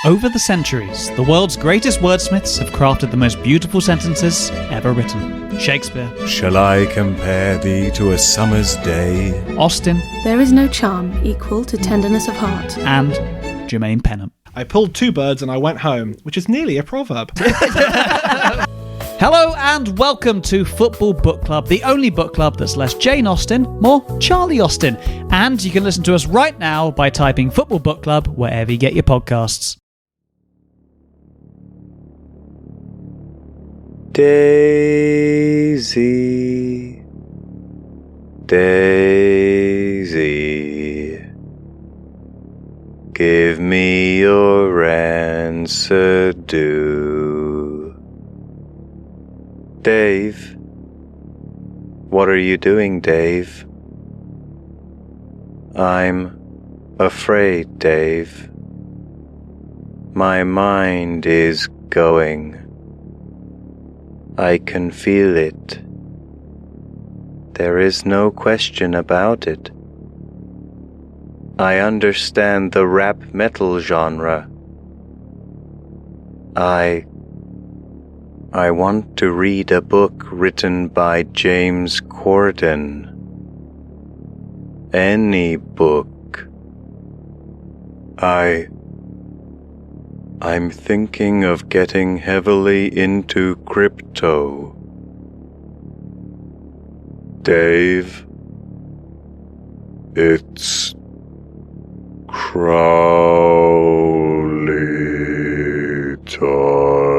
Over the centuries, the world's greatest wordsmiths have crafted the most beautiful sentences ever written. Shakespeare. Shall I compare thee to a summer's day? Austin. There is no charm equal to tenderness of heart. And Jermaine Pennant. I pulled two birds and I went home, which is nearly a proverb. Hello and welcome to Football Book Club, the only book club that's less Jane Austen, more Charlie Austin. And you can listen to us right now by typing Football Book Club wherever you get your podcasts. Daisy, Daisy, give me your answer due. Dave, what are you doing, Dave? I'm afraid, Dave. My mind is going. I can feel it. There is no question about it. I understand the rap metal genre. I want to read a book written by James Corden. Any book. I'm thinking of getting heavily into crypto. Dave, it's Crowley time.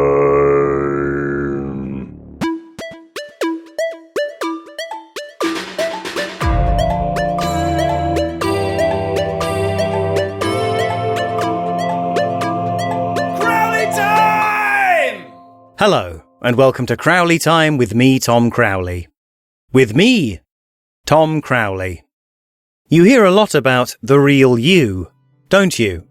Hello, and welcome to Crowley Time with me, Tom Crowley. With me, Tom Crowley. You hear a lot about the real you, don't you?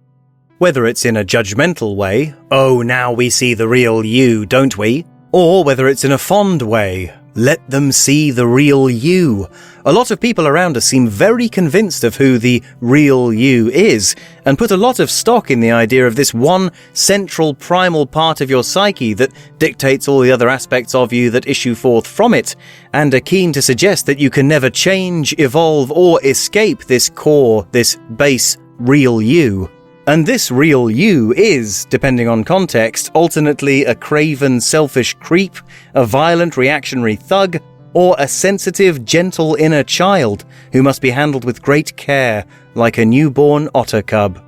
Whether it's in a judgmental way, oh, now we see the real you, don't we? Or whether it's in a fond way, let them see the real you. A lot of people around us seem very convinced of who the real you is, and put a lot of stock in the idea of this one central primal part of your psyche that dictates all the other aspects of you that issue forth from it, and are keen to suggest that you can never change, evolve, or escape this core, this base real you. And this real you is, depending on context, alternately a craven, selfish creep, a violent, reactionary thug, or a sensitive, gentle inner child who must be handled with great care, like a newborn otter cub.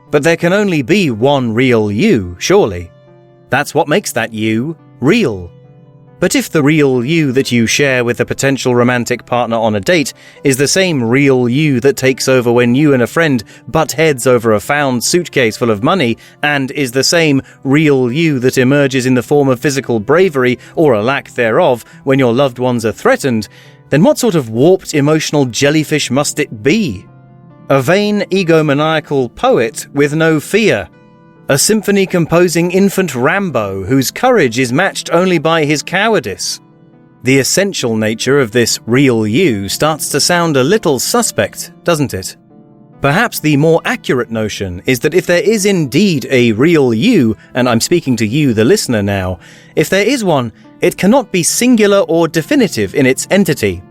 But there can only be one real you, surely. That's what makes that you real. But if the real you that you share with a potential romantic partner on a date is the same real you that takes over when you and a friend butt heads over a found suitcase full of money, and is the same real you that emerges in the form of physical bravery, or a lack thereof, when your loved ones are threatened, then what sort of warped emotional jellyfish must it be? A vain, egomaniacal poet with no fear. A symphony-composing infant Rambo whose courage is matched only by his cowardice. The essential nature of this real you starts to sound a little suspect, doesn't it? Perhaps the more accurate notion is that if there is indeed a real you, and I'm speaking to you, the listener now, if there is one, it cannot be singular or definitive in its entity.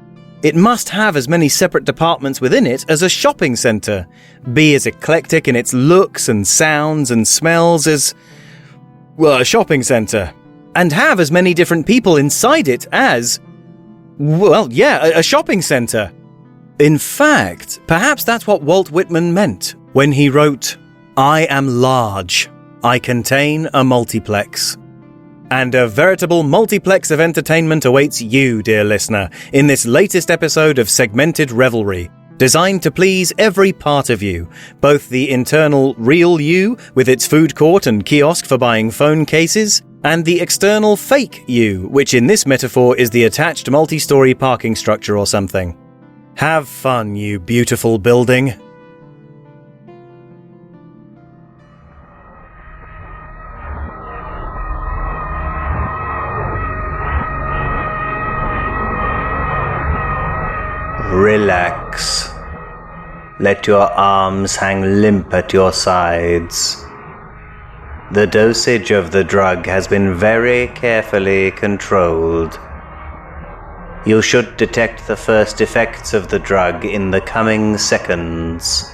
It must have as many separate departments within it as a shopping centre, be as eclectic in its looks and sounds and smells as, well, a shopping centre, and have as many different people inside it as, well, yeah, a shopping centre. In fact, perhaps that's what Walt Whitman meant when he wrote, "I am large, I contain a multiplex." And a veritable multiplex of entertainment awaits you, dear listener, in this latest episode of Segmented Revelry, designed to please every part of you, both the internal real you, with its food court and kiosk for buying phone cases, and the external fake you, which in this metaphor is the attached multi-story parking structure or something. Have fun, you beautiful building. Relax. Let your arms hang limp at your sides. The dosage of the drug has been very carefully controlled. You should detect the first effects of the drug in the coming seconds.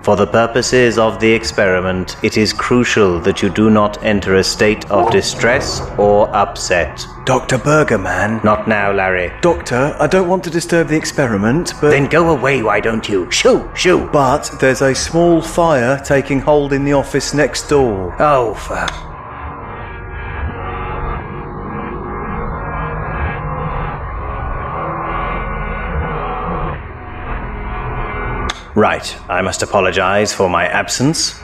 For the purposes of the experiment, it is crucial that you do not enter a state of distress or upset. Dr. Burgerman? Not now, Larry. Doctor, I don't want to disturb the experiment, but... Then go away, why don't you? Shoo, shoo! But there's a small fire taking hold in the office next door. Oh, Right, I must apologize for my absence.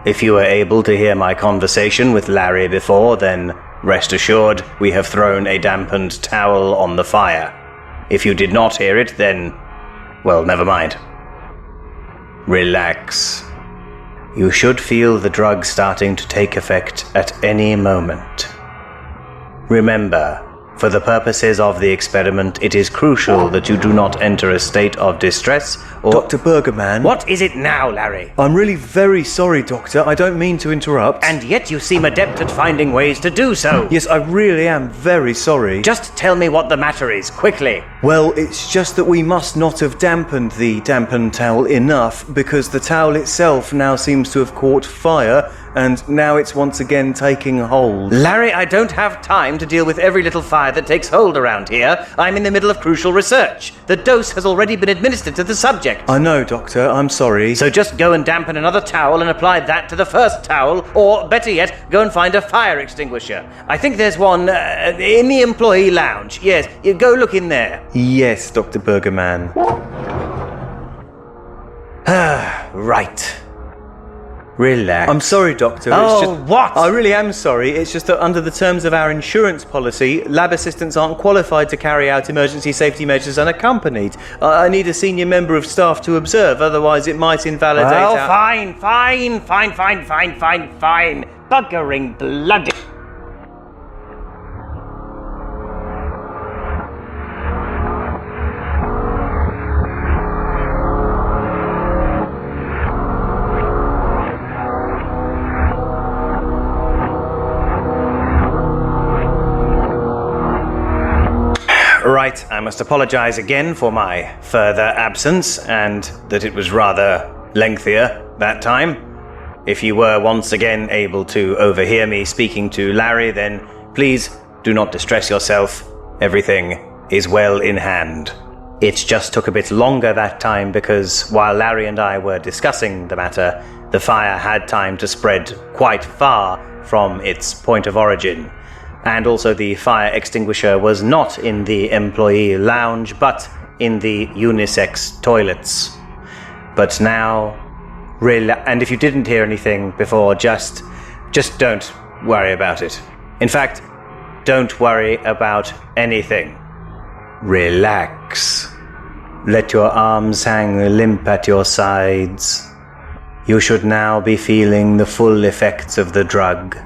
If you were able to hear my conversation with Larry before, then rest assured we have thrown a dampened towel on the fire. If you did not hear it, then, well, never mind. Relax. You should feel the drug starting to take effect at any moment. Remember, for the purposes of the experiment, it is crucial that you do not enter a state of distress or... Dr. Burgerman? What is it now, Larry? I'm really very sorry, Doctor. I don't mean to interrupt. And yet you seem adept at finding ways to do so. Yes, I really am very sorry. Just tell me what the matter is, quickly. Well, it's just that we must not have dampened the dampened towel enough, because the towel itself now seems to have caught fire, and now it's once again taking hold. Larry, I don't have time to deal with every little fire that takes hold around here. I'm in the middle of crucial research. The dose has already been administered to the subject. I know, Doctor. I'm sorry. So just go and dampen another towel and apply that to the first towel, or better yet, go and find a fire extinguisher. I think there's one in the employee lounge. Yes, you go look in there. Yes, Dr. Burgerman. Right. Relax. I'm sorry, Doctor. What? I really am sorry. It's just that under the terms of our insurance policy, lab assistants aren't qualified to carry out emergency safety measures unaccompanied. I need a senior member of staff to observe, otherwise it might invalidate our... Fine. Buggering bloody... Right, I must apologize again for my further absence, and that it was rather lengthier that time. If you were once again able to overhear me speaking to Larry, then please do not distress yourself. Everything is well in hand. It just took a bit longer that time because while Larry and I were discussing the matter, the fire had time to spread quite far from its point of origin. And also the fire extinguisher was not in the employee lounge, but in the unisex toilets. But now, and if you didn't hear anything before, just don't worry about it. In fact, don't worry about anything. Relax. Let your arms hang limp at your sides. You should now be feeling the full effects of the drug.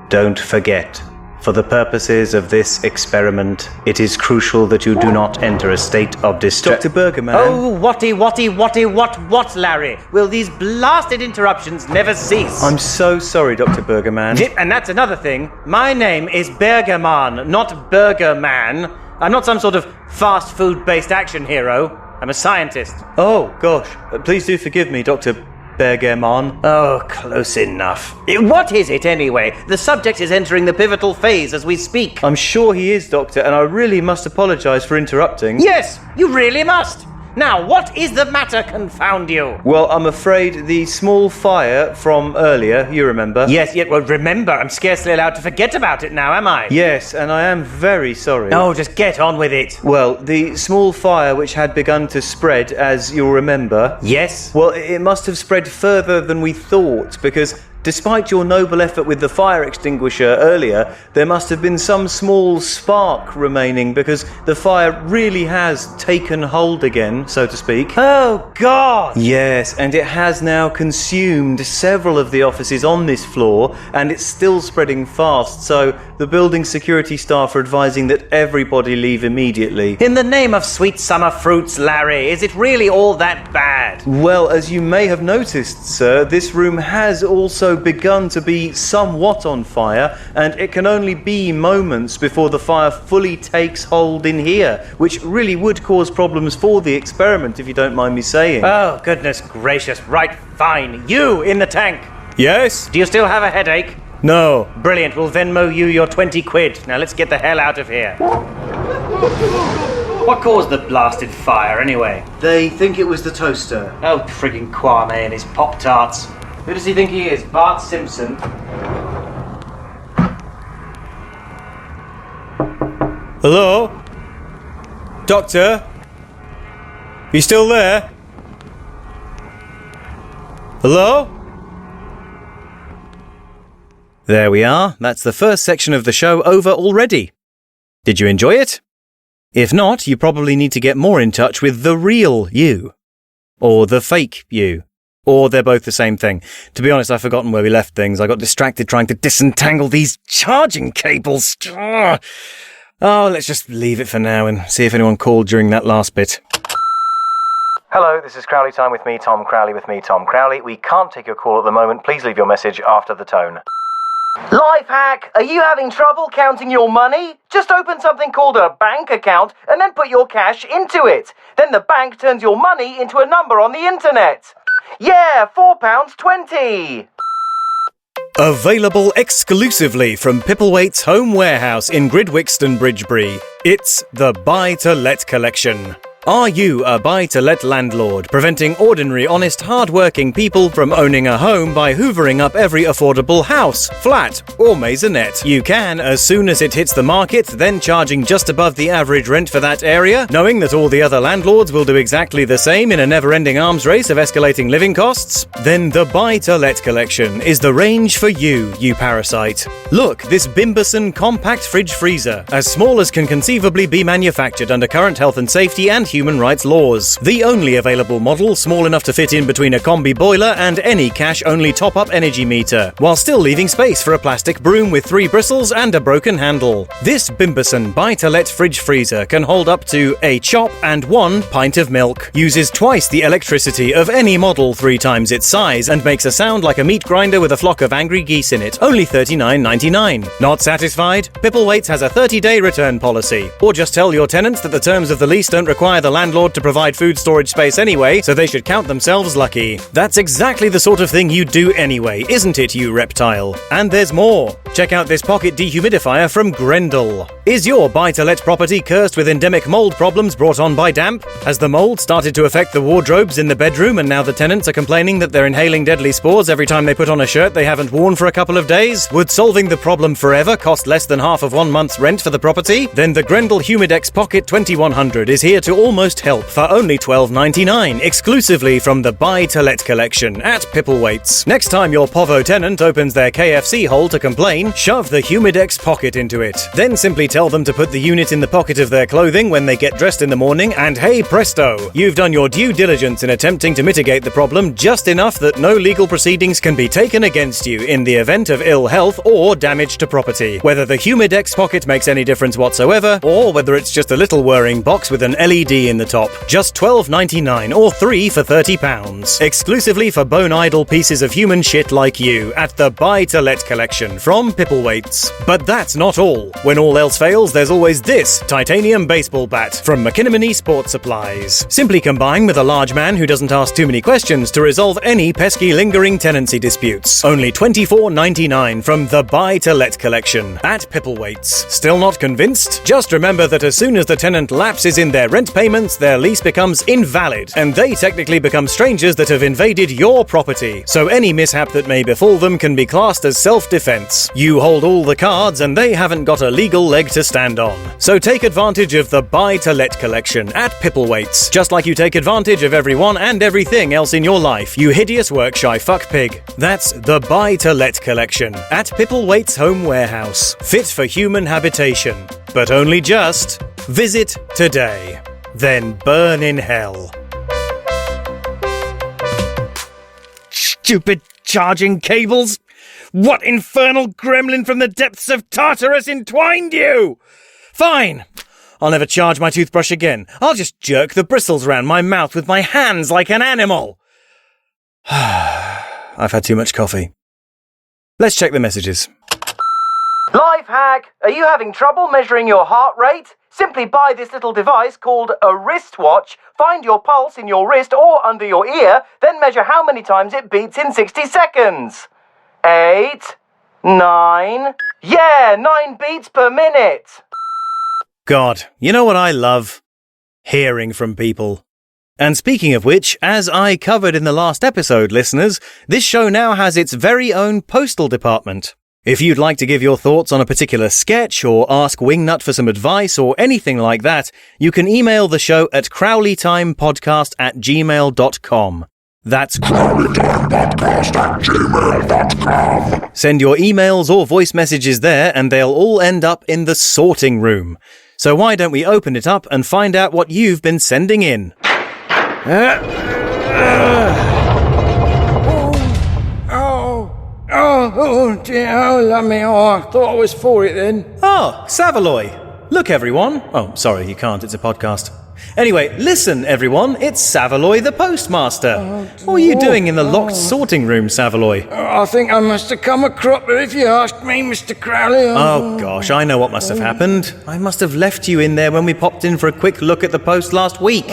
Don't forget, for the purposes of this experiment, it is crucial that you do not enter a state of distress. Dr. Burgerman? Oh, what, Larry? Will these blasted interruptions never cease? I'm so sorry, Dr. Burgerman. And that's another thing. My name is Bergerman, not Burgerman. I'm not some sort of fast food-based action hero. I'm a scientist. Oh, gosh. Please do forgive me, Dr. Bergerman. Oh, close enough. What is it, anyway? The subject is entering the pivotal phase as we speak. I'm sure he is, Doctor, and I really must apologize for interrupting. Yes, you really must. Now, what is the matter, confound you? Well, I'm afraid the small fire from earlier, you remember? Yes, well, remember, I'm scarcely allowed to forget about it now, am I? Yes, and I am very sorry. Oh, just get on with it. Well, the small fire which had begun to spread, as you'll remember... Yes? Well, it must have spread further than we thought, because... despite your noble effort with the fire extinguisher earlier, there must have been some small spark remaining because the fire really has taken hold again, so to speak. Oh, God! Yes, and it has now consumed several of the offices on this floor, and it's still spreading fast, so the building security staff are advising that everybody leave immediately. In the name of sweet summer fruits, Larry, is it really all that bad? Well, as you may have noticed, sir, this room has also also begun to be somewhat on fire, and it can only be moments before the fire fully takes hold in here, which really would cause problems for the experiment, if you don't mind me saying. Oh, goodness gracious. Right, fine. You in the tank. Yes? Do you still have a headache? No. Brilliant. We'll Venmo you your 20 quid. Now let's get the hell out of here. What caused the blasted fire, anyway? They think it was the toaster. Oh, friggin' Kwame and his Pop-Tarts. Who does he think he is? Bart Simpson? Hello? Doctor? You still there? Hello? There we are. That's the first section of the show over already. Did you enjoy it? If not, you probably need to get more in touch with the real you. Or the fake you. Or they're both the same thing. To be honest, I've forgotten where we left things. I got distracted trying to disentangle these charging cables. Oh, let's just leave it for now and see if anyone called during that last bit. Hello, this is Crowley Time with me, Tom Crowley with me, Tom Crowley. We can't take your call at the moment. Please leave your message after the tone. Life hack! Are you having trouble counting your money? Just open something called a bank account and then put your cash into it. Then the bank turns your money into a number on the internet. Yeah, £4.20. Available exclusively from Pipplethwaite's home warehouse in Gridwixton, Bridgebury. It's the Buy to Let collection. Are you a buy-to-let landlord, preventing ordinary, honest, hard-working people from owning a home by hoovering up every affordable house, flat, or maisonette? You can, as soon as it hits the market, then charging just above the average rent for that area, knowing that all the other landlords will do exactly the same in a never-ending arms race of escalating living costs? Then the Buy-to-Let collection is the range for you, you parasite. Look, this Bimberson compact fridge freezer, as small as can conceivably be manufactured under current health and safety and human rights laws. The only available model small enough to fit in between a combi boiler and any cash-only top-up energy meter, while still leaving space for a plastic broom with 3 bristles and a broken handle. This Bimberson buy-to-let fridge freezer can hold up to a chop and 1 pint of milk, uses twice the electricity of any model 3 times its size, and makes a sound like a meat grinder with a flock of angry geese in it. Only $39.99. Not satisfied? Pipplethwaite's has a 30-day return policy. Or just tell your tenants that the terms of the lease don't require the landlord to provide food storage space anyway, so they should count themselves lucky. That's exactly the sort of thing you'd do anyway, isn't it, you reptile? And there's more. Check out this pocket dehumidifier from Grendel. Is your buy-to-let property cursed with endemic mold problems brought on by damp? Has the mold started to affect the wardrobes in the bedroom, and now the tenants are complaining that they're inhaling deadly spores every time they put on a shirt they haven't worn for a couple of days? Would solving the problem forever cost less than half of 1 month's rent for the property? Then the Grendel Humidex Pocket 2100 is here to almost help for only $12.99, exclusively from the Buy-to-Let collection at Pipplethwaite's. Next time your Povo tenant opens their KFC hole to complain, shove the Humidex Pocket into it. Then simply tell them to put the unit in the pocket of their clothing when they get dressed in the morning, and hey presto, you've done your due diligence in attempting to mitigate the problem just enough that no legal proceedings can be taken against you in the event of ill health or damage to property. Whether the Humidex Pocket makes any difference whatsoever, or whether it's just a little whirring box with an LED in the top. Just $12.99 or 3 for £30. Exclusively for bone-idle pieces of human shit like you at the Buy-to-Let collection from Pipplethwaite's. But that's not all. When all else fails, there's always this titanium baseball bat from McKinney Sports Supplies. Simply combine with a large man who doesn't ask too many questions to resolve any pesky lingering tenancy disputes. Only $24.99 from the Buy-to-Let collection at Pipplethwaite's. Still not convinced? Just remember that as soon as the tenant lapses in their rent payments, their lease becomes invalid, and they technically become strangers that have invaded your property. So any mishap that may befall them can be classed as self-defense. You hold all the cards, and they haven't got a legal leg to stand on. So take advantage of the Buy-to-Let collection at Pipplethwaite's, just like you take advantage of everyone and everything else in your life, you hideous work-shy fuck pig. That's the Buy-to-Let collection at Pipplethwaite's home warehouse. Fit for human habitation, but only just. Visit today. Then burn in hell. Stupid charging cables! What infernal gremlin from the depths of Tartarus entwined you? Fine. I'll never charge my toothbrush again. I'll just jerk the bristles around my mouth with my hands like an animal. I've had too much coffee. Let's check the messages. Life hack! Are you having trouble measuring your heart rate? Simply buy this little device called a wristwatch, find your pulse in your wrist or under your ear, then measure how many times it beats in 60 seconds. 8, 9... Yeah, 9 beats per minute! God, you know what I love? Hearing from people. And speaking of which, as I covered in the last episode, listeners, this show now has its very own postal department. If you'd like to give your thoughts on a particular sketch or ask Wingnut for some advice or anything like that, you can email the show at crowleytimepodcast@gmail.com. That's crowleytimepodcast@gmail.com. Send your emails or voice messages there and they'll all end up in the sorting room. So why don't we open it up and find out what you've been sending in? Oh dear, oh love me, I thought I was for it then. Oh, Savaloy. Look, everyone. Oh, sorry, you can't, it's a podcast. Anyway, listen, everyone, it's Savaloy the Postmaster. What are you doing in the locked sorting room, Savaloy? I think I must have come a cropper if you asked me, Mr. Crowley. Oh gosh, I know what must have happened. I must have left you in there when we popped in for a quick look at the post last week.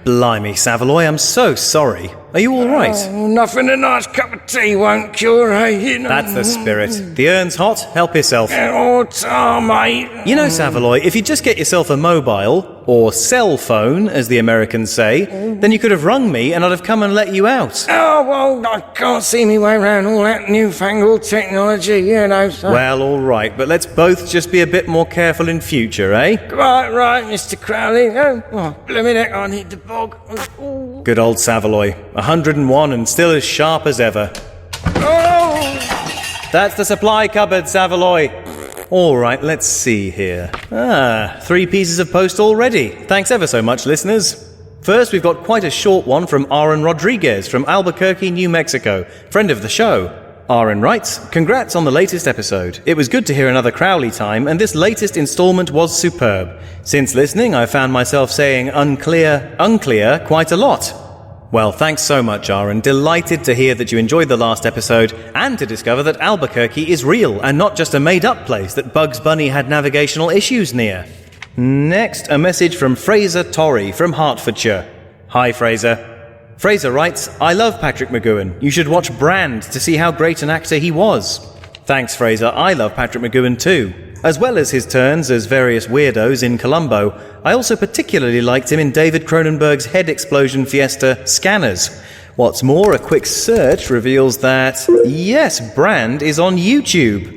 Blimey, Savaloy, I'm so sorry. Are you all right? Nothing a nice cup of tea won't cure, eh? You know. That's the spirit. The urn's hot, help yourself. Oh, mate. You know, Savaloy, if you just get yourself a mobile, or cell phone, as the Americans say, then you could have rung me and I'd have come and let you out. Oh, well, I can't see me way around all that newfangled technology, you know, so... Well, all right, but let's both just be a bit more careful in future, eh? Right, Mr. Crowley. Oh, blimey heck, I need the bog. Oh. Good old Savaloy. 101 and still as sharp as ever. Oh! That's the supply cupboard, Savaloy. All right, let's see here. 3 pieces of post already. Thanks ever so much, listeners. First, we've got quite a short one from Aaron Rodriguez from Albuquerque, New Mexico. Friend of the show. Aaron writes, "Congrats on the latest episode. It was good to hear another Crowley time, and this latest installment was superb. Since listening, I found myself saying unclear quite a lot." Well, thanks so much, Aaron. Delighted to hear that you enjoyed the last episode and to discover that Albuquerque is real and not just a made-up place that Bugs Bunny had navigational issues near. Next, a message from Fraser Torrey from Hertfordshire. Hi, Fraser. Fraser writes, "I love Patrick McGoohan. You should watch Brand to see how great an actor he was." Thanks, Fraser. I love Patrick McGoohan too. As well as his turns as various weirdos in Columbo, I also particularly liked him in David Cronenberg's head explosion fiesta, Scanners. What's more, a quick search reveals that, yes, Brand is on YouTube.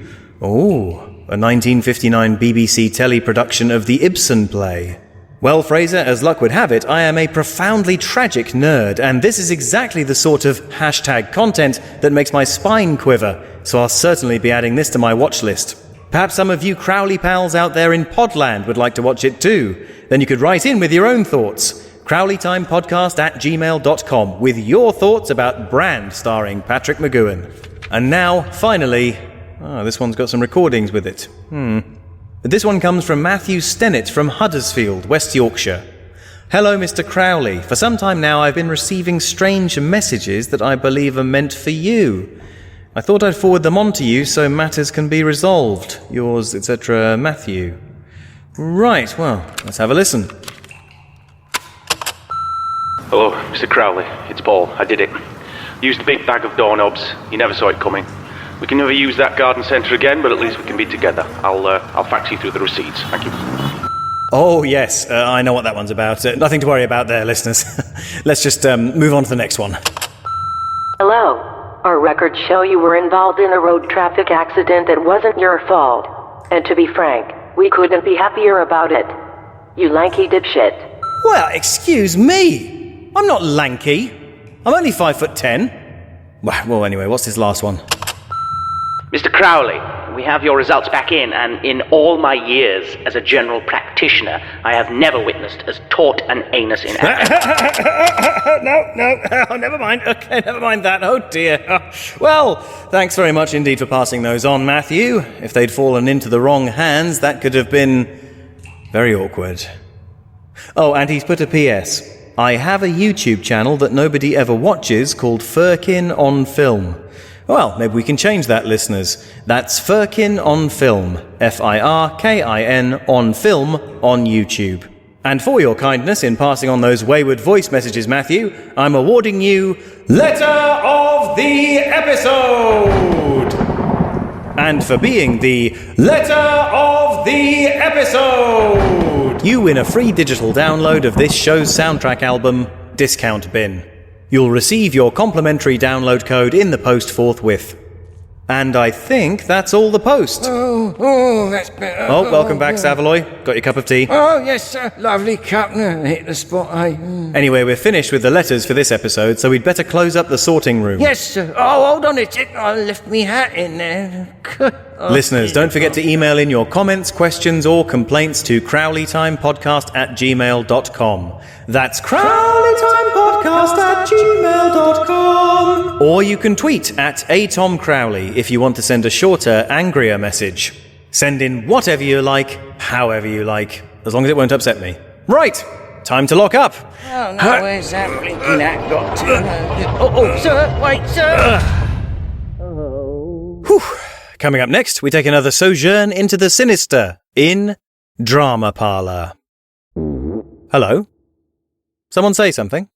Oh, a 1959 BBC telly production of the Ibsen play. Well, Fraser, as luck would have it, I am a profoundly tragic nerd, and this is exactly the sort of hashtag content that makes my spine quiver, so I'll certainly be adding this to my watch list. Perhaps some of you Crowley pals out there in Podland would like to watch it too. Then you could write in with your own thoughts. crowleytimepodcast@gmail.com with your thoughts about Brand starring Patrick McGoohan. And now, finally... this one's got some recordings with it. This one comes from Matthew Stennett from Huddersfield, West Yorkshire. "Hello, Mr. Crowley. For some time now I've been receiving strange messages that I believe are meant for you. I thought I'd forward them on to you so matters can be resolved. Yours, etc., Matthew." Right, well, let's have a listen. Hello, Mr. Crowley. It's Paul. I did it. Used a big bag of doorknobs. You never saw it coming. We can never use that garden centre again, but at least we can be together. I'll fax you through the receipts. Thank you. Oh, yes, I know what that one's about. Nothing to worry about there, listeners. Let's just move on to the next one. Hello. Our records show you were involved in a road traffic accident that wasn't your fault. And to be frank, we couldn't be happier about it. You lanky dipshit. Well, excuse me. I'm not lanky. I'm only 5'10". Well, anyway, what's this last one? Mr. Crowley, we have your results back in, and in all my years as a general practitioner, I have never witnessed as taut an anus in action. No, never mind. Okay, never mind that. Oh, dear. Well, thanks very much indeed for passing those on, Matthew. If they'd fallen into the wrong hands, that could have been very awkward. Oh, and he's put a PS. "I have a YouTube channel that nobody ever watches called Firkin on Film. Well, maybe we can change that, listeners. That's Firkin on Film. Firkin on Film on YouTube. And for your kindness in passing on those wayward voice messages, Matthew, I'm awarding you Letter of the Episode! And for being the Letter of the Episode, you win a free digital download of this show's soundtrack album, Discount Bin. You'll receive your complimentary download code in the post forthwith. And I think that's all the post. Oh, that's better. Oh, welcome back, Savaloy. Got your cup of tea? Oh, yes, sir. Lovely cup. Hit the spot, eh? Anyway, we're finished with the letters for this episode, so we'd better close up the sorting room. Yes, sir. Oh, hold on a sec. I left me hat in there. Listeners, don't forget to email in your comments, questions, or complaints to crowleytimepodcast@gmail.com. That's crowleytimepodcast@gmail.com. Or you can tweet at @atomcrowley if you want to send a shorter, angrier message. Send in whatever you like, however you like, as long as it won't upset me. Right, time to lock up. Oh, no, where's that blinking hat got to? Oh, sir, wait, sir. Whew. Coming up next, we take another sojourn into the sinister in Drama Parlour. Hello? Someone say something.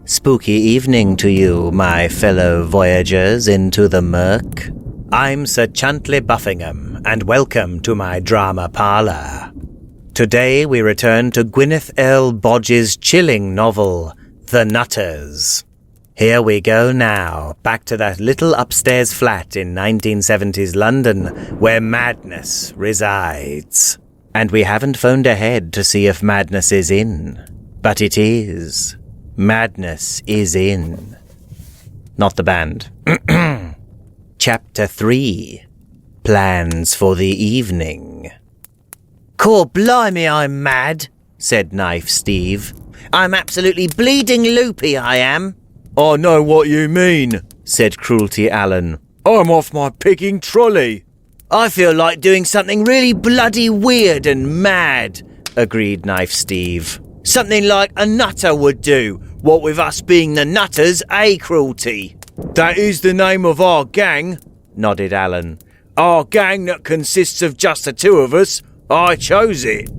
Spooky evening to you, my fellow voyagers into the murk. I'm Sir Chantley Buffingham, and welcome to my Drama Parlour. Today we return to Gwyneth L. Bodge's chilling novel, The Nutters. Here we go now, back to that little upstairs flat in 1970s London, where madness resides. And we haven't phoned ahead to see if madness is in. But it is. Madness is in. Not the band. Chapter 3. Plans for the evening. "Cor blimey, I'm mad," said Knife Steve. "I'm absolutely bleeding loopy, I am." "I know what you mean," said Cruelty Allen. "I'm off my pigging trolley." "I feel like doing something really bloody weird and mad," agreed Knife Steve. "Something like a nutter would do, what with us being the Nutters, eh, Cruelty?" "That is the name of our gang," nodded Allen. "Our gang that consists of just the two of us. I chose it."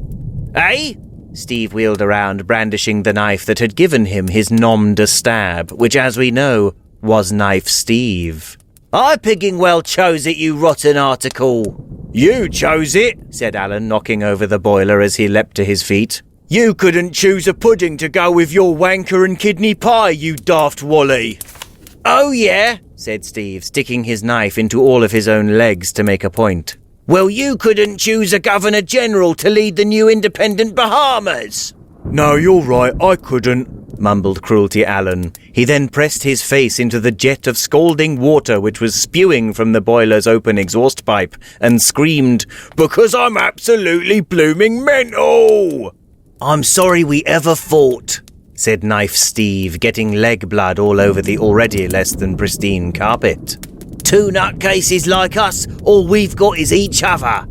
"Eh?" Steve wheeled around, brandishing the knife that had given him his nom de stab, which, as we know, was Knife Steve. "I pigging well chose it, you rotten article." "You chose it," said Allen, knocking over the boiler as he leapt to his feet. "You couldn't choose a pudding to go with your wanker and kidney pie, you daft wally." "Oh, yeah," said Steve, sticking his knife into all of his own legs to make a point. "Well, you couldn't choose a Governor-General to lead the new independent Bahamas." "No, you're right, I couldn't," mumbled Cruelty Allen. He then pressed his face into the jet of scalding water which was spewing from the boiler's open exhaust pipe and screamed, "Because I'm absolutely blooming mental!" "I'm sorry we ever fought," said Knife Steve, getting leg blood all over the already less than pristine carpet. "Two nutcases like us, all we've got is each other."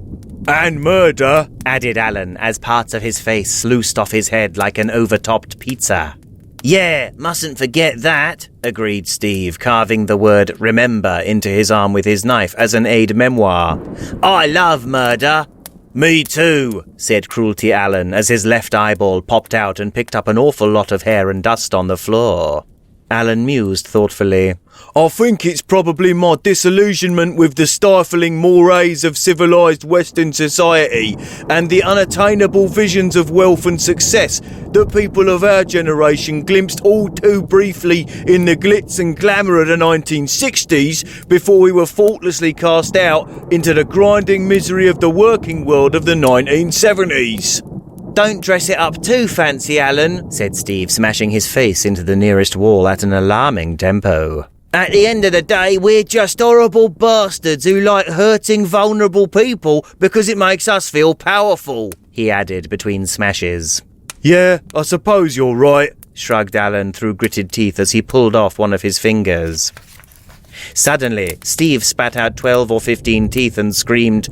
"And murder," added Allen, as parts of his face sluiced off his head like an overtopped pizza. "Yeah, mustn't forget that," agreed Steve, carving the word remember into his arm with his knife as an aide-memoire. "I love murder." "Me too," said Cruelty Allen, as his left eyeball popped out and picked up an awful lot of hair and dust on the floor. Allen mused thoughtfully. "I think it's probably my disillusionment with the stifling mores of civilized Western society and the unattainable visions of wealth and success that people of our generation glimpsed all too briefly in the glitz and glamour of the 1960s before we were faultlessly cast out into the grinding misery of the working world of the 1970s. "Don't dress it up too fancy, Allen," said Steve, smashing his face into the nearest wall at an alarming tempo. "At the end of the day, we're just horrible bastards who like hurting vulnerable people because it makes us feel powerful," he added between smashes. "Yeah, I suppose you're right," shrugged Allen through gritted teeth as he pulled off one of his fingers. Suddenly, Steve spat out 12 or 15 teeth and screamed,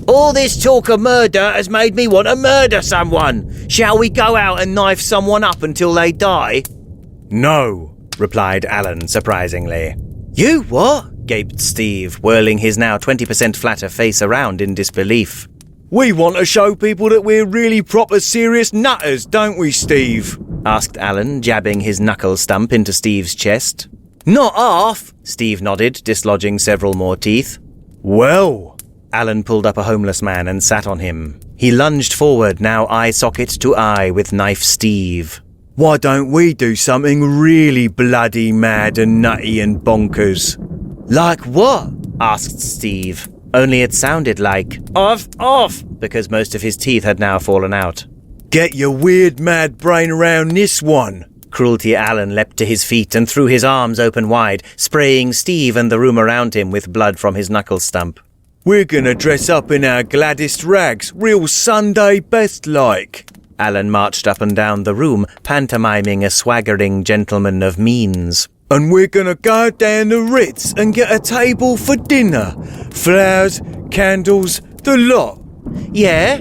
"All this talk of murder has made me want to murder someone. Shall we go out and knife someone up until they die?" "No," replied Alan surprisingly. "You what?" gaped Steve, whirling his now 20% flatter face around in disbelief. "We want to show people that we're really proper serious nutters, don't we, Steve?" asked Alan, jabbing his knuckle stump into Steve's chest. "Not half," Steve nodded, dislodging several more teeth. "Well," Alan pulled up a homeless man and sat on him. He lunged forward, now eye socket to eye with Knife Steve. "Why don't we do something really bloody mad and nutty and bonkers?" "Like what?" asked Steve. Only it sounded like off, because most of his teeth had now fallen out. "Get your weird mad brain around this one." Cruelty Alan leapt to his feet and threw his arms open wide, spraying Steve and the room around him with blood from his knuckle stump. "We're gonna dress up in our gladdest rags, real Sunday best-like." Alan marched up and down the room, pantomiming a swaggering gentleman of means. "And we're gonna go down the Ritz and get a table for dinner. Flowers, candles, the lot." "Yeah?"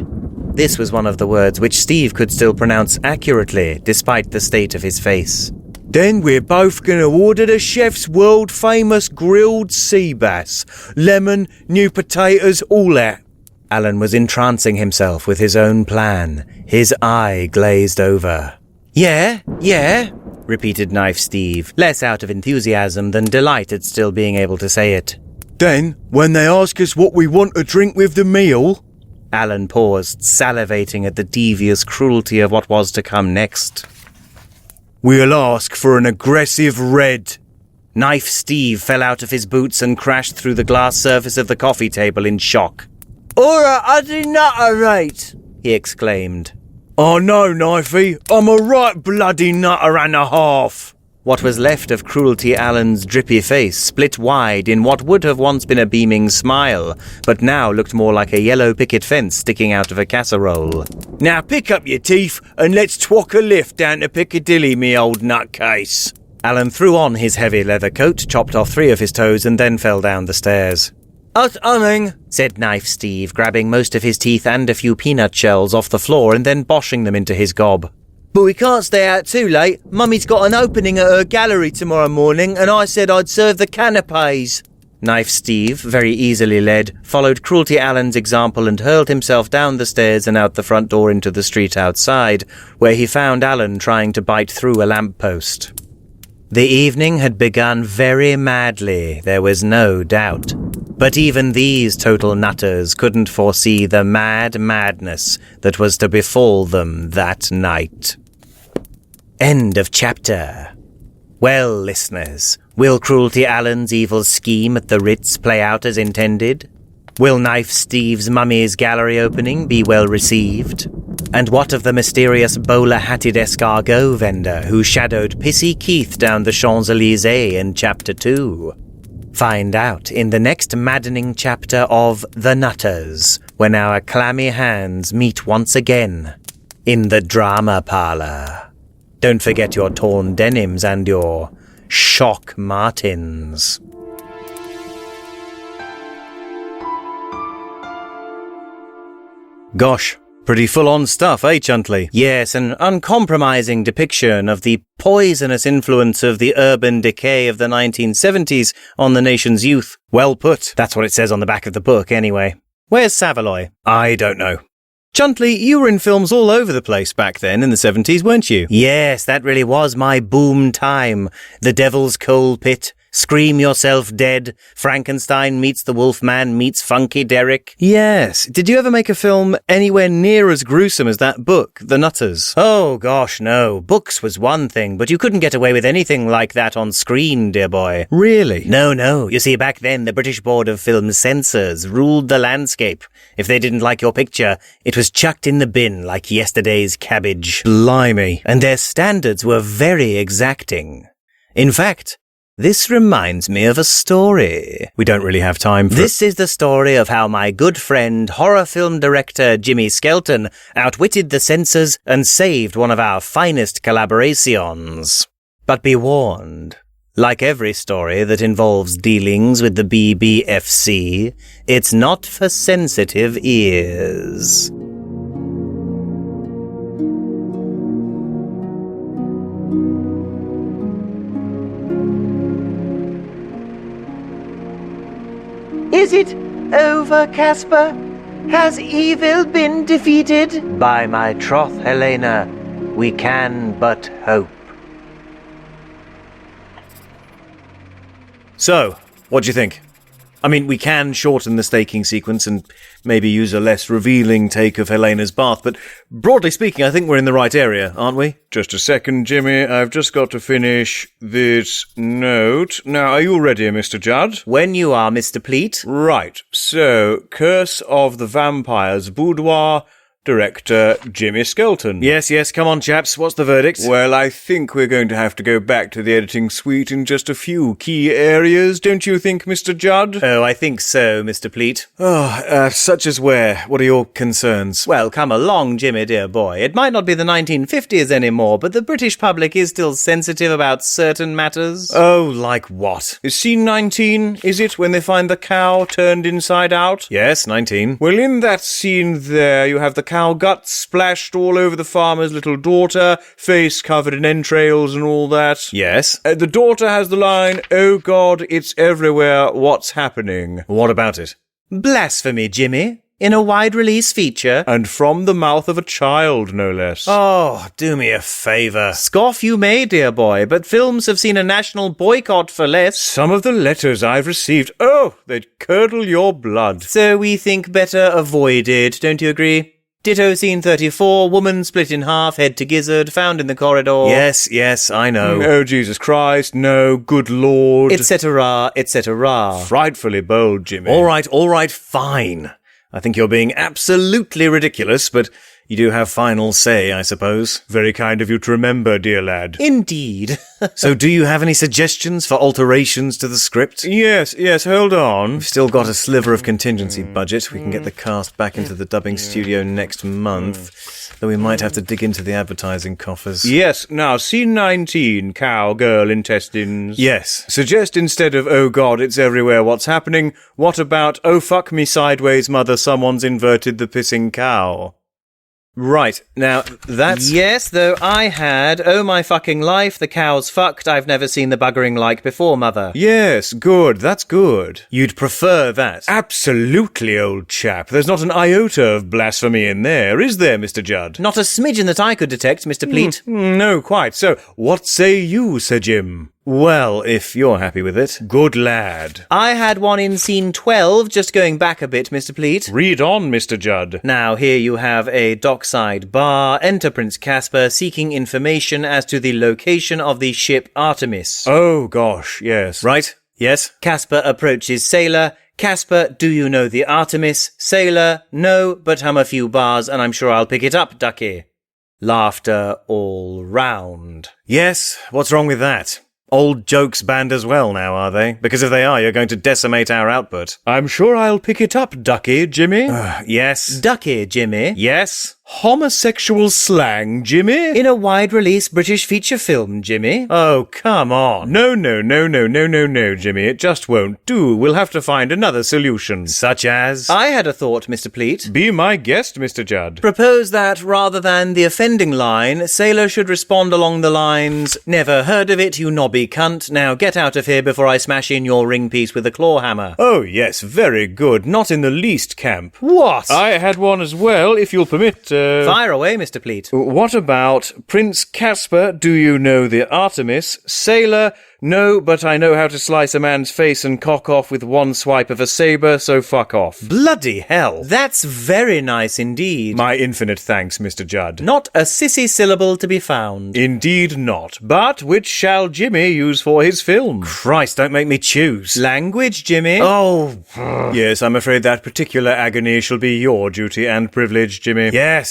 This was one of the words which Steve could still pronounce accurately, despite the state of his face. "Then we're both gonna order the chef's world-famous grilled sea bass. Lemon, new potatoes, all that." Alan was entrancing himself with his own plan. His eye glazed over. Yeah, repeated Knife Steve, less out of enthusiasm than delight at still being able to say it. "Then, when they ask us what we want to drink with the meal..." Alan paused, salivating at the devious cruelty of what was to come next. "We'll ask for an aggressive red." Knife Steve fell out of his boots and crashed through the glass surface of the coffee table in shock. "Or a uddy nutter, right?" he exclaimed. "Oh no, Knifey, I'm a right bloody nutter and a half." What was left of Cruelty Alan's drippy face split wide in what would have once been a beaming smile, but now looked more like a yellow picket fence sticking out of a casserole. "Now pick up your teeth and let's twack a lift down to Piccadilly, me old nutcase." Alan threw on his heavy leather coat, chopped off 3 of his toes, and then fell down the stairs. "Us humming," said Knife Steve, grabbing most of his teeth and a few peanut shells off the floor and then boshing them into his gob. "But we can't stay out too late. Mummy's got an opening at her gallery tomorrow morning, and I said I'd serve the canapes." Knife Steve, very easily led, followed Cruelty Alan's example and hurled himself down the stairs and out the front door into the street outside, where he found Alan trying to bite through a lamppost. The evening had begun very madly, there was no doubt. But even these total nutters couldn't foresee the madness that was to befall them that night. End of chapter. Well, listeners, will Cruelty Alan's evil scheme at the Ritz play out as intended? Will Knife Steve's Mummy's gallery opening be well received? And what of the mysterious bowler-hatted escargot vendor who shadowed Pissy Keith down the Champs-Élysées in Chapter 2? Find out in the next maddening chapter of The Nutters, when our clammy hands meet once again in the drama parlour. Don't forget your torn denims and your shock martins. Gosh, pretty full-on stuff, eh, Chuntley? Yes, an uncompromising depiction of the poisonous influence of the urban decay of the 1970s on the nation's youth. Well put. That's what it says on the back of the book, anyway. Where's Savoy? I don't know. Chuntley, you were in films all over the place back then in the 70s, weren't you? Yes, that really was my boom time. The Devil's Coal Pit, Scream Yourself Dead, Frankenstein meets the Wolfman meets Funky Derek. Yes. Did you ever make a film anywhere near as gruesome as that book, The Nutters? Oh, gosh, no. Books was one thing, but you couldn't get away with anything like that on screen, dear boy. Really? No. You see, back then, the British Board of Film Censors ruled the landscape. If they didn't like your picture, it was chucked in the bin like yesterday's cabbage. Blimey. And their standards were very exacting. In fact, this reminds me of a story. We don't really have time for... This is the story of how my good friend, horror film director Jimmy Skelton outwitted the censors and saved one of our finest collaborations. But be warned, Like every story that involves dealings with the BBFC, it's not for sensitive ears. Is it over, Casper? Has evil been defeated? By my troth, Helena, we can but hope. So, what do you think? I mean, we can shorten the staking sequence and maybe use a less revealing take of Helena's bath, but broadly speaking, I think we're in the right area, aren't we? Just a second, Jimmy. I've just got to finish this note. Now, are you ready, Mr. Judd? When you are, Mr. Pleat. Right. So, Curse of the Vampire's Boudoir, director Jimmy Skelton. Yes, come on, chaps. What's the verdict? Well, I think we're going to have to go back to the editing suite in just a few key areas, don't you think, Mr. Judd? Oh, I think so, Mr. Pleat. Such as where? What are your concerns? Well, come along, Jimmy, dear boy. It might not be the 1950s anymore, but the British public is still sensitive about certain matters. Oh, like what? Is scene 19, is it, when they find the cow turned inside out? Yes, 19. Well, in that scene there, you have the cow guts splashed all over the farmer's little daughter, face covered in entrails and all that. Yes. The daughter has the line, "Oh God, it's everywhere, what's happening?" What about it? Blasphemy, Jimmy. In a wide-release feature. And from the mouth of a child, no less. Oh, do me a favour. Scoff you may, dear boy, but films have seen a national boycott for less. Some of the letters I've received, they'd curdle your blood. So we think better avoided, don't you agree? Ditto scene 34, woman split in half, head to gizzard, found in the corridor. Yes, I know. Oh, Jesus Christ, no, good Lord. Etc., etc. Frightfully bold, Jimmy. All right, fine. I think you're being absolutely ridiculous, but you do have final say, I suppose. Very kind of you to remember, dear lad. Indeed. So do you have any suggestions for alterations to the script? Yes, hold on. We've still got a sliver of contingency budget. We can get the cast back into the dubbing studio next month, though we might have to dig into the advertising coffers. Yes, now, scene 19, cow, girl, intestines. Yes. Suggest instead of, "Oh God, it's everywhere, what's happening?" what about, "Oh fuck me sideways, mother, someone's inverted the pissing cow"? Right, now, that's... Yes, though I had, "Oh my fucking life, the cow's fucked, I've never seen the buggering like before, mother." Yes, good, that's good. You'd prefer that? Absolutely, old chap. There's not an iota of blasphemy in there, is there, Mr. Judd? Not a smidgen that I could detect, Mr. Pleat. No, quite. So, what say you, Sir Jim? Well, if you're happy with it. Good lad. I had one in scene 12, just going back a bit, Mr. Pleat. Read on, Mr. Judd. Now, here you have a dockside bar. Enter Prince Casper seeking information as to the location of the ship Artemis. Oh, gosh, yes. Right, yes. Casper approaches sailor. "Casper, do you know the Artemis?" Sailor, "No, but hum a few bars and I'm sure I'll pick it up, ducky." Laughter all round. Yes, what's wrong with that? Old jokes banned as well now, are they? Because if they are, you're going to decimate our output. I'm sure I'll pick it up, ducky, Jimmy. Yes. Ducky, Jimmy. Yes. Homosexual slang, Jimmy? In a wide-release British feature film, Jimmy. Oh, come on. No, Jimmy. It just won't do. We'll have to find another solution. Such as? I had a thought, Mr. Pleat. Be my guest, Mr. Judd. Propose that, rather than the offending line, sailor should respond along the lines, "Never heard of it, you knobby cunt. Now get out of here before I smash in your ring piece with a claw hammer." Oh, yes, very good. Not in the least, Camp. What? I had one as well, if you'll permit. Fire away, Mr. Pleat. What about Prince Casper, do you know the Artemis? Sailor, "No, but I know how to slice a man's face and cock off with one swipe of a sabre, so fuck off." Bloody hell. That's very nice indeed. My infinite thanks, Mr. Judd. Not a sissy syllable to be found. Indeed not. But which shall Jimmy use for his film? Christ, don't make me choose. Language, Jimmy. Oh. Yes, I'm afraid that particular agony shall be your duty and privilege, Jimmy. Yes.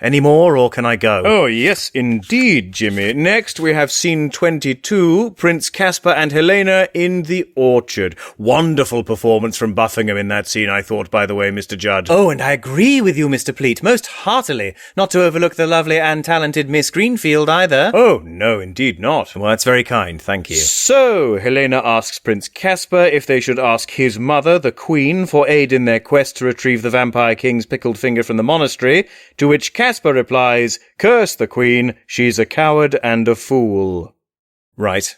Any more, or can I go? Oh, yes, indeed, Jimmy. Next, we have scene 22. you, Prince Caspar and Helena in the orchard. Wonderful performance from Buffingham in that scene, I thought, by the way, Mr. Judd. Oh, and I agree with you, Mr. Pleat, most heartily. Not to overlook the lovely and talented Miss Greenfield either. Oh, no, indeed not. Well, that's very kind, thank you. So, Helena asks Prince Caspar if they should ask his mother, the Queen, for aid in their quest to retrieve the Vampire King's pickled finger from the monastery, to which Caspar replies, "Curse the Queen, she's a coward and a fool." Right.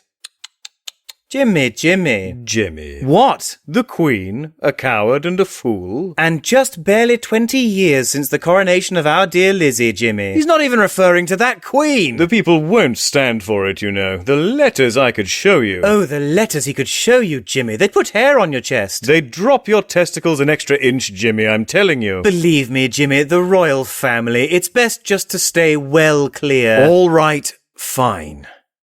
Jimmy. What? The Queen? A coward and a fool? And just barely 20 years since the coronation of our dear Lizzie, Jimmy. He's not even referring to that Queen. The people won't stand for it, you know. The letters I could show you. Oh, the letters he could show you, Jimmy. They'd put hair on your chest. They'd drop your testicles an extra inch, Jimmy, I'm telling you. Believe me, Jimmy, the royal family, it's best just to stay well clear. All right, fine.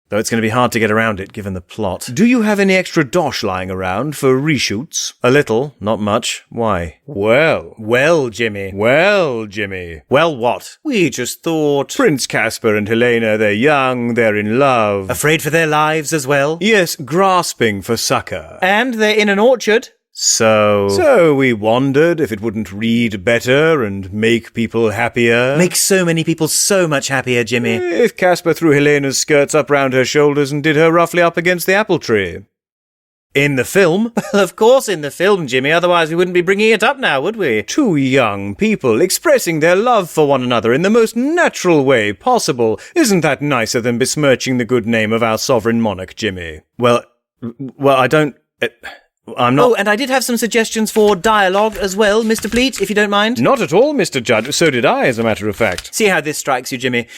Though it's going to be hard to get around it, given the plot. Do you have any extra dosh lying around for reshoots? A little, not much. Why? Well, Jimmy. Well, what? We just thought... Prince Caspar and Helena, they're young, they're in love. Afraid for their lives as well? Yes, grasping for succour. And they're in an orchard. So we wondered if it wouldn't read better and make people happier. Make so many people so much happier, Jimmy. If Caspar threw Helena's skirts up round her shoulders and did her roughly up against the apple tree. In the film? Well, of course in the film, Jimmy, otherwise we wouldn't be bringing it up now, would we? Two young people expressing their love for one another in the most natural way possible. Isn't that nicer than besmirching the good name of our sovereign monarch, Jimmy? Well, I don't... I'm not... Oh, and I did have some suggestions for dialogue as well, Mr. Pleat, if you don't mind. Not at all, Mr. Judd. So did I, as a matter of fact. See how this strikes you, Jimmy.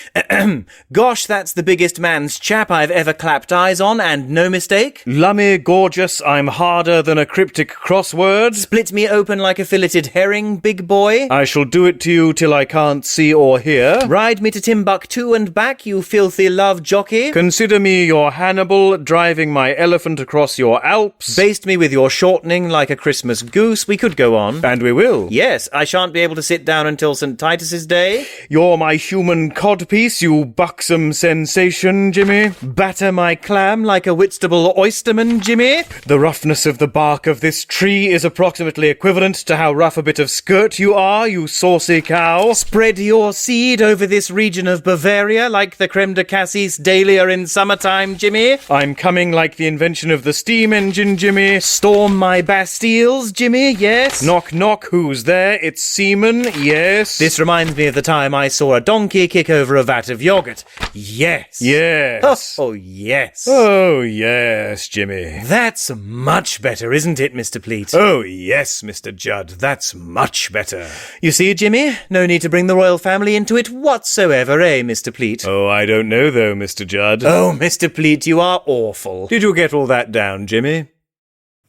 Gosh, that's the biggest man's chap I've ever clapped eyes on, and no mistake. Lummy, gorgeous, I'm harder than a cryptic crossword. Split me open like a filleted herring, big boy. I shall do it to you till I can't see or hear. Ride me to Timbuktu and back, you filthy love jockey. Consider me your Hannibal, driving my elephant across your Alps. Baste me with your shortening like a Christmas goose. We could go on. And we will. Yes, I shan't be able to sit down until St. Titus's Day. You're my human codpiece, you buxom sensation, Jimmy. Batter my clam like a Whitstable oysterman, Jimmy. The roughness of the bark of this tree is approximately equivalent to how rough a bit of skirt you are, you saucy cow. Spread your seed over this region of Bavaria like the creme de cassis dahlia in summertime, Jimmy. I'm coming like the invention of the steam engine, Jimmy. Storm my Bastilles, Jimmy, yes? Knock, knock, who's there? It's Seaman, yes? This reminds me of the time I saw a donkey kick over a vat of yoghurt. Yes. Yes. Oh, yes. Oh, yes, Jimmy. That's much better, isn't it, Mr. Pleat? Oh, yes, Mr. Judd, that's much better. You see, Jimmy, no need to bring the royal family into it whatsoever, eh, Mr. Pleat? Oh, I don't know, though, Mr. Judd. Oh, Mr. Pleat, you are awful. Did you get all that down, Jimmy?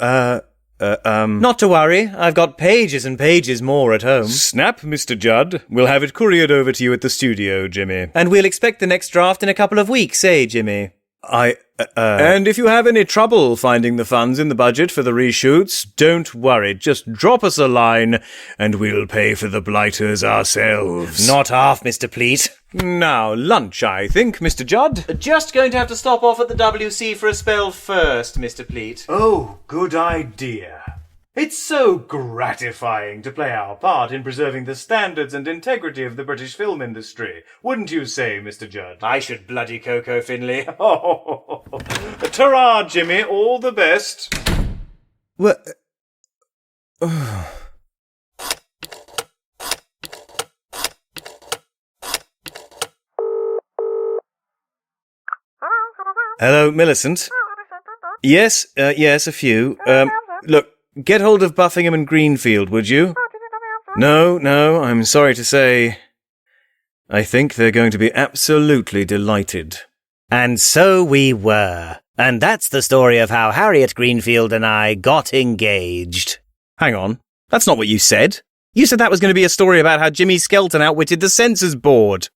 Not to worry. I've got pages and pages more at home. Snap, Mr. Judd. We'll have it couriered over to you at the studio, Jimmy. And we'll expect the next draft in a couple of weeks, eh, Jimmy? And if you have any trouble finding the funds in the budget for the reshoots, don't worry. Just drop us a line and we'll pay for the blighters ourselves. Not half, Mr. Pleat. Now, lunch, I think, Mr. Judd. Just going to have to stop off at the WC for a spell first, Mr. Pleat. Oh, good idea. It's so gratifying to play our part in preserving the standards and integrity of the British film industry. Wouldn't you say, Mr. Judd? I should bloody Coco Finley. Oh, ta-ra, Jimmy. All the best. What? Hello, Millicent. Yes, a few. Look, get hold of Buffingham and Greenfield, would you? No, I'm sorry to say, I think they're going to be absolutely delighted. And so we were. And that's the story of how Harriet Greenfield and I got engaged. Hang on, that's not what you said. You said that was going to be a story about how Jimmy Skelton outwitted the censors board.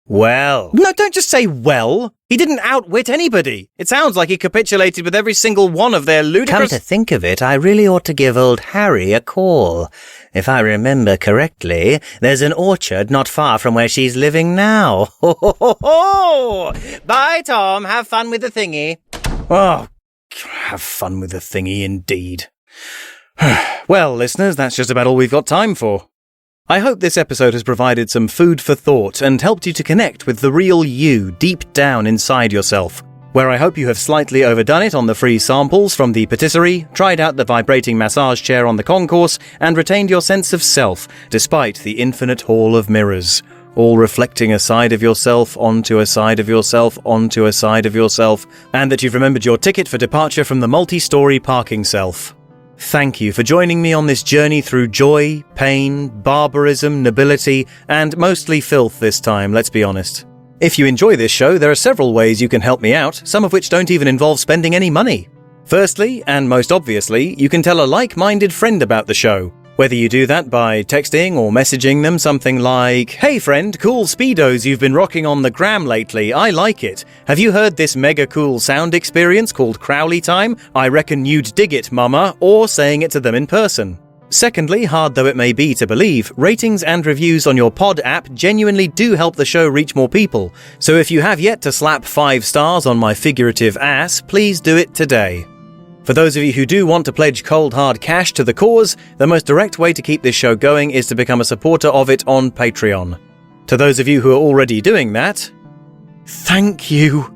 Well. No, don't just say well. He didn't outwit anybody. It sounds like he capitulated with every single one of their ludicrous... Come to think of it, I really ought to give old Harry a call. If I remember correctly, there's an orchard not far from where she's living now. Ho, ho, ho, ho! Bye, Tom. Have fun with the thingy. Oh, have fun with the thingy indeed. Well, listeners, that's just about all we've got time for. I hope this episode has provided some food for thought and helped you to connect with the real you deep down inside yourself, where I hope you have slightly overdone it on the free samples from the patisserie, tried out the vibrating massage chair on the concourse, and retained your sense of self, despite the infinite hall of mirrors, all reflecting a side of yourself onto a side of yourself onto a side of yourself, and that you've remembered your ticket for departure from the multi-story parking self. Thank you for joining me on this journey through joy, pain, barbarism, nobility, and mostly filth this time, let's be honest. If you enjoy this show, there are several ways you can help me out, some of which don't even involve spending any money. Firstly, and most obviously, you can tell a like-minded friend about the show. Whether you do that by texting or messaging them something like, "Hey friend, cool Speedos you've been rocking on the gram lately, I like it. Have you heard this mega cool sound experience called Crowley Time? I reckon you'd dig it, mama," or saying it to them in person. Secondly, hard though it may be to believe, ratings and reviews on your pod app genuinely do help the show reach more people. So if you have yet to slap 5 stars on my figurative ass, please do it today. For those of you who do want to pledge cold hard cash to the cause, the most direct way to keep this show going is to become a supporter of it on Patreon. To those of you who are already doing that, thank you.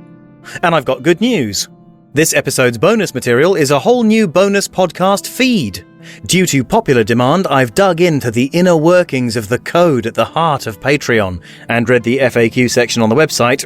And I've got good news. This episode's bonus material is a whole new bonus podcast feed. Due to popular demand, I've dug into the inner workings of the code at the heart of Patreon and read the FAQ section on the website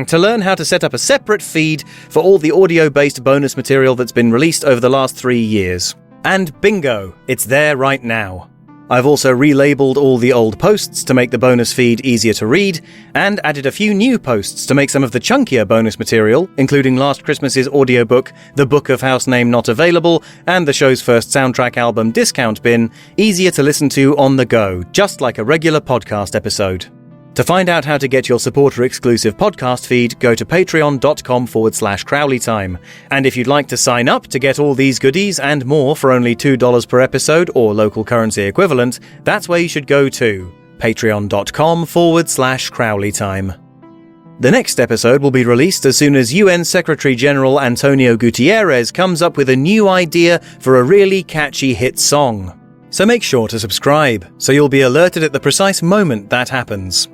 to learn how to set up a separate feed for all the audio-based bonus material that's been released over the last 3 years. And bingo, it's there right now. I've also relabeled all the old posts to make the bonus feed easier to read, and added a few new posts to make some of the chunkier bonus material, including last Christmas's audiobook, The Book of House Name Not Available, and the show's first soundtrack album, Discount Bin, easier to listen to on the go, just like a regular podcast episode. To find out how to get your supporter-exclusive podcast feed, go to patreon.com/CrowleyTime. And if you'd like to sign up to get all these goodies and more for only $2 per episode or local currency equivalent, that's where you should go to, patreon.com/CrowleyTime. The next episode will be released as soon as UN Secretary-General Antonio Gutierrez comes up with a new idea for a really catchy hit song. So make sure to subscribe, so you'll be alerted at the precise moment that happens.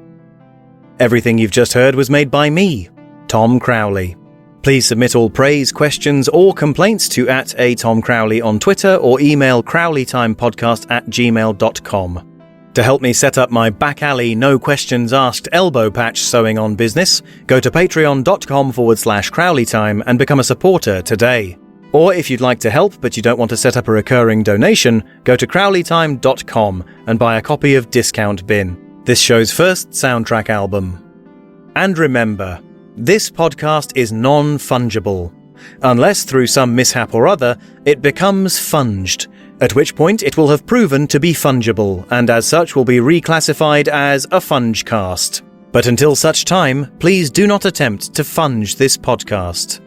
Everything you've just heard was made by me, Tom Crowley. Please submit all praise, questions, or complaints to @atomcrowley on Twitter or email crowleytimepodcast@gmail.com. To help me set up my back alley, no questions asked elbow patch sewing on business, go to patreon.com/crowleytime and become a supporter today. Or if you'd like to help but you don't want to set up a recurring donation, go to crowleytime.com and buy a copy of Discount Bin, this show's first soundtrack album. And remember, this podcast is non-fungible, unless through some mishap or other, it becomes funged, at which point it will have proven to be fungible, and as such will be reclassified as a fungecast. But until such time, please do not attempt to funge this podcast.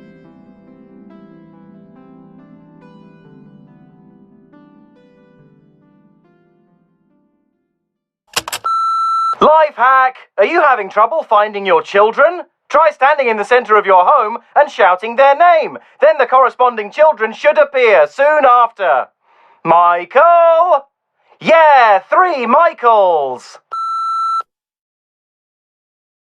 Life hack! Are you having trouble finding your children? Try standing in the centre of your home and shouting their name. Then the corresponding children should appear soon after. Michael! Yeah, 3 Michaels!